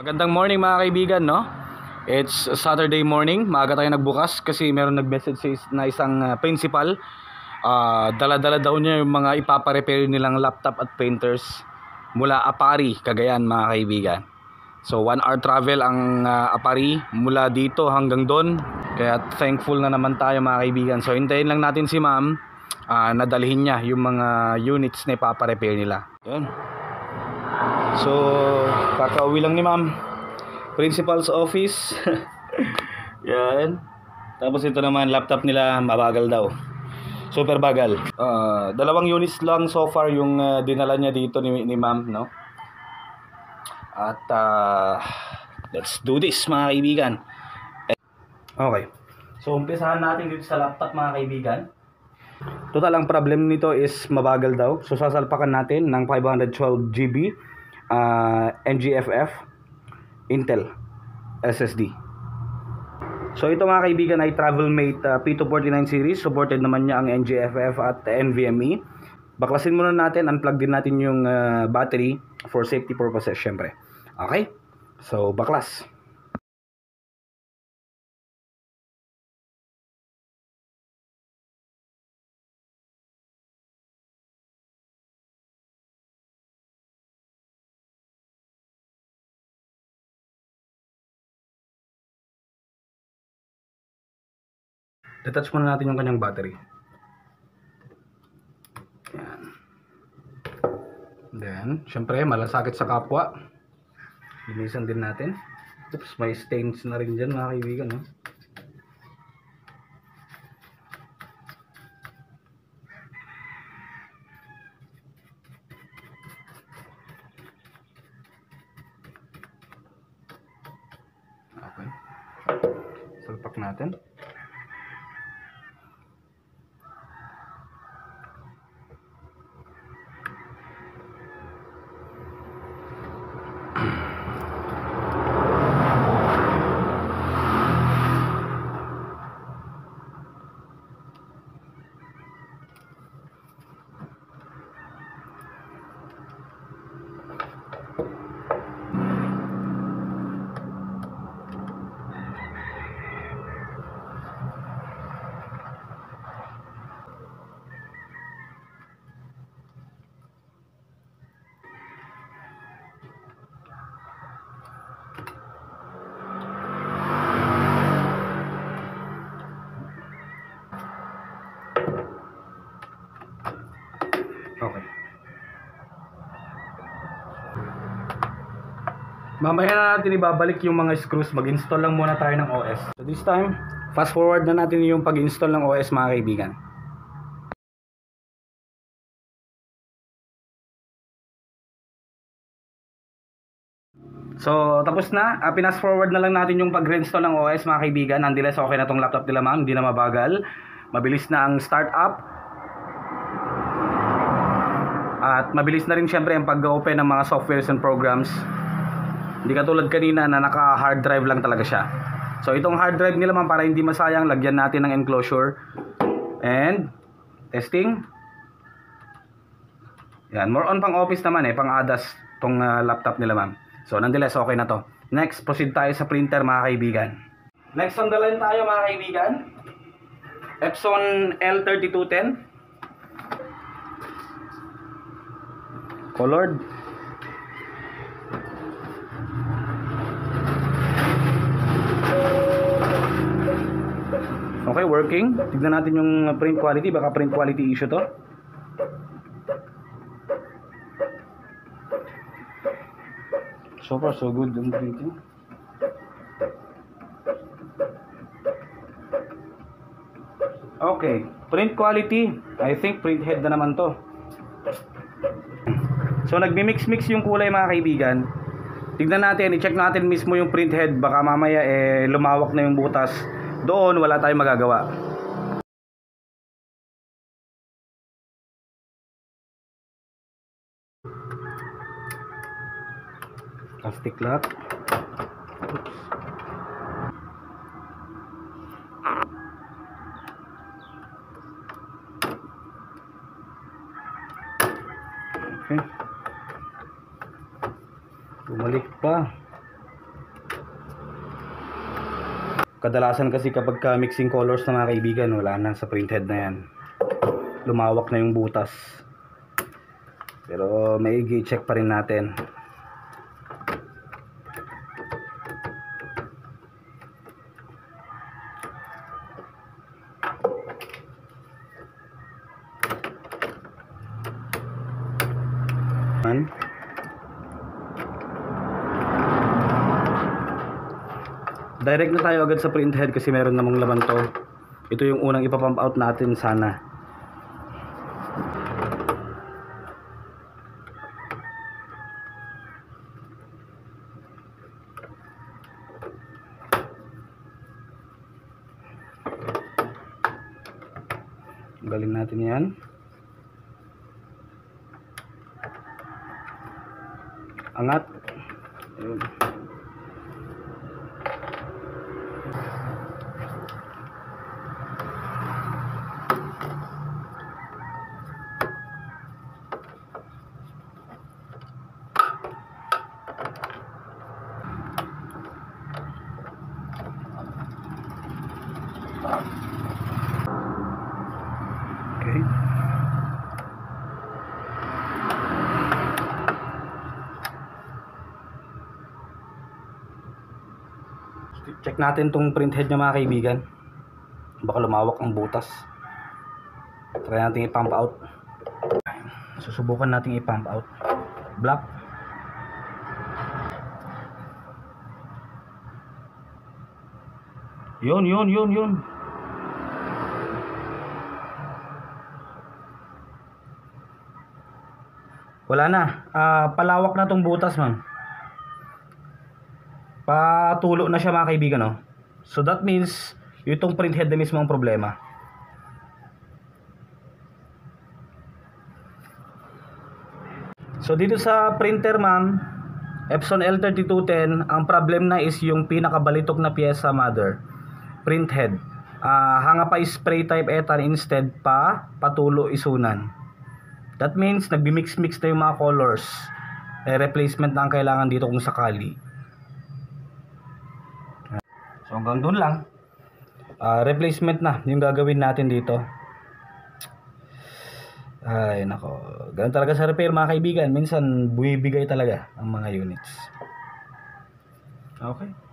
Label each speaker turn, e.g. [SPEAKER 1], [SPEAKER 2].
[SPEAKER 1] Magandang morning mga kaibigan, no? It's Saturday morning, maaga tayo nagbukas kasi meron nag-message na isang principal. Dala-dala daw niya yung mga ipapa-repair nilang laptop at printers mula Apari, Cagayan mga kaibigan. So 1 hour travel ang Apari mula dito hanggang doon. Kaya thankful na naman tayo mga kaibigan. So hintayin lang natin si ma'am, nadalhin niya yung mga units na ipapa-repair nila. Yun. So kakauwi lang ni ma'am, principal's office. Yan. Tapos ito naman, laptop nila mabagal daw, super bagal. Dalawang units lang so far yung dinala niya dito ni ma'am, no? At let's do this mga kaibigan. Okay, so umpisahan natin dito sa laptop mga kaibigan. Total ang problem nito is mabagal daw. So sasalpakan natin ng 512 GB NGFF Intel SSD. So ito mga kaibigan ay Travelmate P249 series. Supported naman niya ang NGFF at NVMe. Baklasin muna natin, unplug din natin yung battery for safety purposes syempre. Okay? So baklas. Detach muna natin yung kanyang battery. Yan. Then, syempre, malasakit sa kapwa. Linisan din natin. Oops, may stains na rin dyan mga kaibigan, no? Okay. Salpak natin. Okay. Mamaya na natin ibabalik yung mga screws. Mag-install lang muna tayo ng OS. So this time, fast forward na natin yung pag-install ng OS mga kaibigan. So tapos na, pinas forward na lang natin yung pag-reinstall ng OS mga kaibigan. Nonetheless, okay na tong laptop nila ma'am, hindi na mabagal. Mabilis na ang startup. At mabilis na rin syempre ang pag-open ng mga softwares and programs. Hindi katulad kanina na naka hard drive lang talaga siya. So itong hard drive nila man, para hindi masayang, lagyan natin ng enclosure. And testing. Yan, more on pang office naman pang ADAS tong laptop nila ma'am. So nonetheless, okay na to. Next, proceed tayo sa printer mga kaibigan. Next on the line tayo mga kaibigan, Epson L3210 colored. Okay, working. Tignan natin yung print quality. Baka print quality issue to. So far so good yung printing. Okay, print quality, I think print head na naman to. So nagmi-mix-mix yung kulay mga kaibigan. Tignan natin, i-check natin mismo yung print head. Baka mamaya lumawak na yung butas. Doon wala tayong magagawa. Plastic lock. Oops. Okay. Bumalik pa. Kadalasan kasi kapag mixing colors na mga kaibigan, wala na sa printhead na yan. Lumawak na yung butas. Pero may i-check pa rin natin. Direct na tayo agad sa printhead kasi meron namang laman to. Ito yung unang ipapump out natin sana. Galing natin yan. Angat. Ayun. Okay. Check natin tong printhead niya mga kaibigan. Baka lumawak ang butas. Try natin i-pump out. Susubukan natin i-pump out. Black. Yun. Wala na. Palawak na tong butas, man. Patulo na siya mga kaibigan, no? So that means itong printhead na mismo ang problema. So dito sa printer, ma'am, Epson L3210, ang problem na is yung pinakabalitok na pyesa, mother, printhead. Hanga pa spray type etan instead pa patulo isunan. That means nagbi-mix-mix na yung mga colors. Replacement na ang kailangan dito kung sakali. So hanggang doon lang. Replacement na yung gagawin natin dito. Ay nako, ganun talaga sa repair mga kaibigan. Minsan bumibigay talaga ang mga units. Okay.